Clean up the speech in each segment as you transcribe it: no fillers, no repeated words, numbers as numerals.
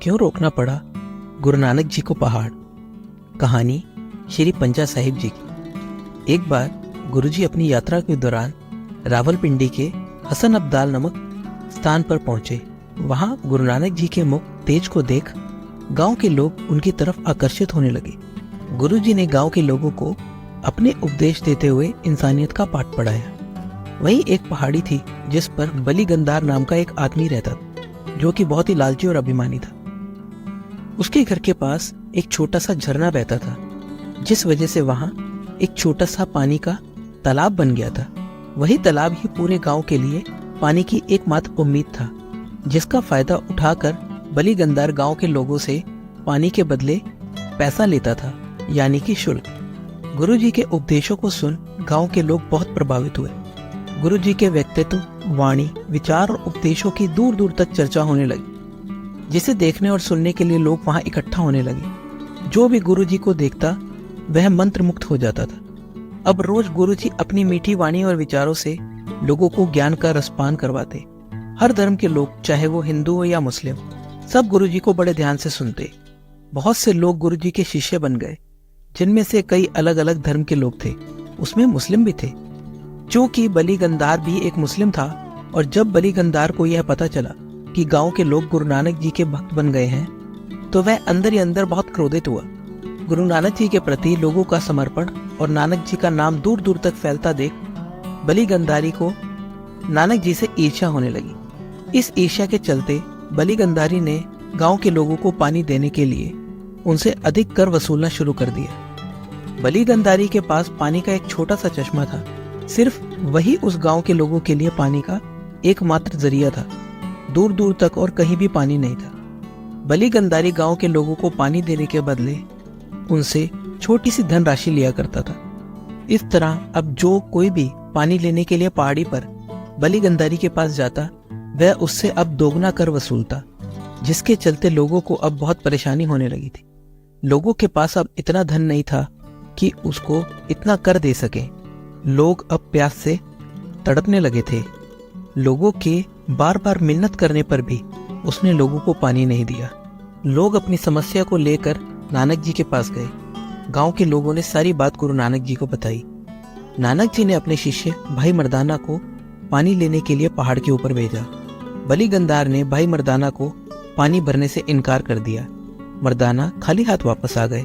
क्यों रोकना पड़ा गुरु नानक जी को पहाड़। कहानी श्री पंजा साहिब जी की। एक बार गुरुजी अपनी यात्रा के दौरान रावलपिंडी के हसन अब्दाल नामक स्थान पर पहुंचे। वहां गुरु नानक जी के मुख तेज को देख गांव के लोग उनकी तरफ आकर्षित होने लगे। गुरुजी ने गांव के लोगों को अपने उपदेश देते हुए इंसानियत का पाठ पढ़ाया। वहीं एक पहाड़ी थी जिस पर बली गंदार नाम का एक आदमी रहता था, जो कि बहुत ही लालची और अभिमानी था। उसके घर के पास एक छोटा सा झरना बहता था, जिस वजह से वहां एक छोटा सा पानी का तालाब बन गया था। वही तालाब ही पूरे गांव के लिए पानी की एकमात्र उम्मीद था, जिसका फायदा उठाकर बली गंदार गांव के लोगों से पानी के बदले पैसा लेता था, यानी कि शुल्क। गुरुजी के उपदेशों को सुन गांव के लोग बहुत प्रभावित हुए। गुरुजी के व्यक्तित्व, वाणी, विचार और उपदेशों की दूर दूर तक चर्चा होने लगी, जिसे देखने और सुनने के लिए लोग वहां इकट्ठा होने लगे। जो भी गुरुजी को देखता वह मंत्र मुक्त हो जाता था। अब रोज गुरुजी अपनी मीठी वाणी और विचारों से लोगों को ज्ञान का रसपान करवाते। हर धर्म के लोग, चाहे वो हिंदू हो या मुस्लिम, सब गुरुजी को बड़े ध्यान से सुनते। बहुत से लोग गुरुजी के शिष्य बन गए, जिनमें से कई अलग अलग धर्म के लोग थे, उसमें मुस्लिम भी थे। चूंकि बली गंदार भी एक मुस्लिम था, और जब बली गंदार को यह पता चला कि गांव के लोग गुरु नानक जी के भक्त बन गए हैं, तो वह अंदर ही अंदर बहुत क्रोधित हुआ। गुरु नानक जी के प्रति लोगों का समर्पण और नानक जी का नाम दूर दूर तक फैलता देख बली गंदारी को नानक जी से ईर्ष्या होने लगी। इस ईर्ष्या के चलते बली गंदारी ने गांव के लोगों को पानी देने के लिए उनसे अधिक कर वसूलना शुरू कर दिया। बली गंदारी के पास पानी का एक छोटा सा चश्मा था। सिर्फ वही उस गांव के लोगों के लिए पानी का एकमात्र जरिया था। दूर दूर तक और कहीं भी पानी नहीं था। बली गंदारी गांव के लोगों को पानी देने के बदले उनसे छोटी सी धनराशि लिया करता था। इस तरह अब जो कोई भी पानी लेने के लिए पहाड़ी पर बली गंदारी के पास जाता, वह उससे अब दोगुना कर वसूलता, जिसके चलते लोगों को अब बहुत परेशानी होने लगी थी। लोगों के पास अब इतना धन नहीं था कि उसको इतना कर दे सके। लोग अब प्यास से तड़पने लगे थे। लोगों के बार बार मिन्नत करने पर भी उसने लोगों को पानी नहीं दिया। लोग अपनी समस्या को लेकर नानक जी के पास गए। गांव के लोगों ने सारी बात गुरु नानक जी को बताई। नानक जी ने अपने शिष्य भाई मर्दाना को पानी लेने के लिए पहाड़ के ऊपर भेजा। बली गंदार ने भाई मर्दाना को पानी भरने से इनकार कर दिया। मर्दाना खाली हाथ वापस आ गए।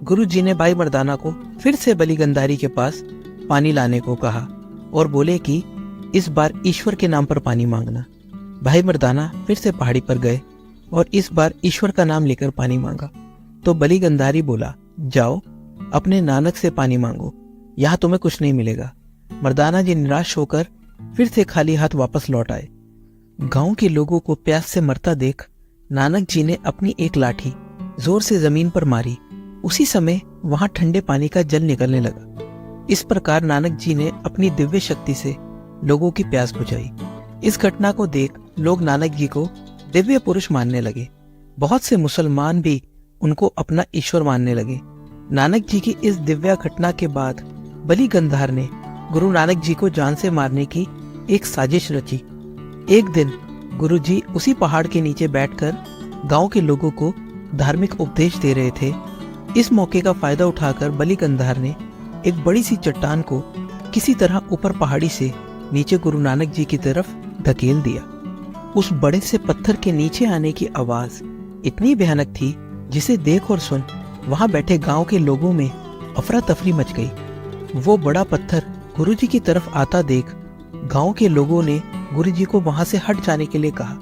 गुरु जी ने भाई मर्दाना को फिर से बली गंदारी के पास पानी लाने को कहा और बोले कि इस बार ईश्वर के नाम पर पानी मांगना। भाई मर्दाना फिर से पहाड़ी पर गए और इस बार ईश्वर का नाम लेकर पानी मांगा। तो बली गंदारी बोला, जाओ अपने नानक से पानी मांगो, यहाँ तुम्हें कुछ नहीं मिलेगा। मर्दाना जी निराश होकर फिर से खाली हाथ वापस लौट आए। गांव के लोगों को प्यास से मरता देख नानक जी ने अपनी एक लाठी जोर से जमीन पर मारी। उसी समय वहां ठंडे पानी का जल निकलने लगा। इस प्रकार नानक जी ने अपनी दिव्य शक्ति से लोगों की प्यास बुझाई। इस घटना को देख लोग नानक जी को दिव्य पुरुष मानने लगे। बहुत से मुसलमान भी उनको अपना ईश्वर मानने लगे। नानक जी की इस दिव्य घटना के बाद बली गंधार ने गुरु नानक जी को जान से मारने की एक साजिश रची। एक दिन गुरु जी उसी पहाड़ के नीचे बैठकर गांव के लोगों को धार्मिक उपदेश दे रहे थे। इस मौके का फायदा उठाकर बली गंधार ने एक बड़ी सी चट्टान को किसी तरह ऊपर पहाड़ी से नीचे गुरु नानक जी की तरफ धकेल दिया। उस बड़े से पत्थर के नीचे आने की आवाज इतनी भयानक थी, जिसे देख और सुन वहां बैठे गांव के लोगों में अफरा तफरी मच गई। वो बड़ा पत्थर गुरु जी की तरफ आता देख गांव के लोगों ने गुरु जी को वहां से हट जाने के लिए कहा,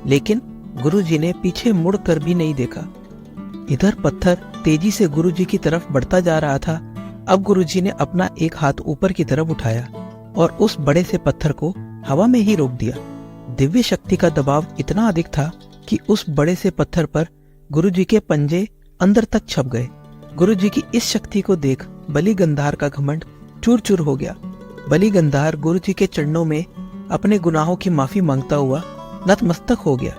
लेकिन गुरु जी ने पीछे मुड़ कर भी नहीं देखा। इधर पत्थर तेजी से गुरु जी की तरफ बढ़ता जा रहा था। अब गुरुजी ने अपना एक हाथ ऊपर की तरफ उठाया और उस बड़े से पत्थर को हवा में ही रोक दिया। दिव्य शक्ति का दबाव इतना अधिक था कि उस बड़े से पत्थर पर गुरुजी के पंजे अंदर तक छप गए। गुरुजी की इस शक्ति को देख बली गंधार का घमंड चूर चूर हो गया। बली गंधार गुरुजी के चरणों में अपने गुनाहों की माफी मांगता हुआ नतमस्तक हो गया।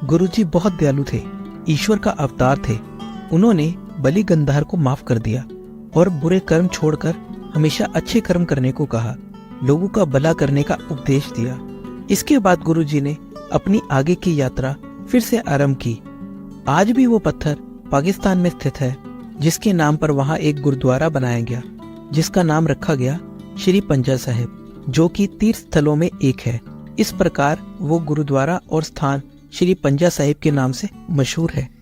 गुरुजी बहुत दयालु थे, ईश्वर का अवतार थे। उन्होंने बली गंधार को माफ कर दिया और बुरे कर्म छोड़कर हमेशा अच्छे कर्म करने को कहा। लोगों का भला करने का उपदेश दिया। इसके बाद गुरुजी ने अपनी आगे की यात्रा फिर से आरंभ की। आज भी वो पत्थर पाकिस्तान में स्थित है, जिसके नाम पर वहां एक गुरुद्वारा बनाया गया, जिसका नाम रखा गया श्री पंजा साहिब, जो कि तीर्थ स्थलों में एक है। इस प्रकार वो गुरुद्वारा और स्थान श्री पंजा साहिब के नाम से मशहूर है।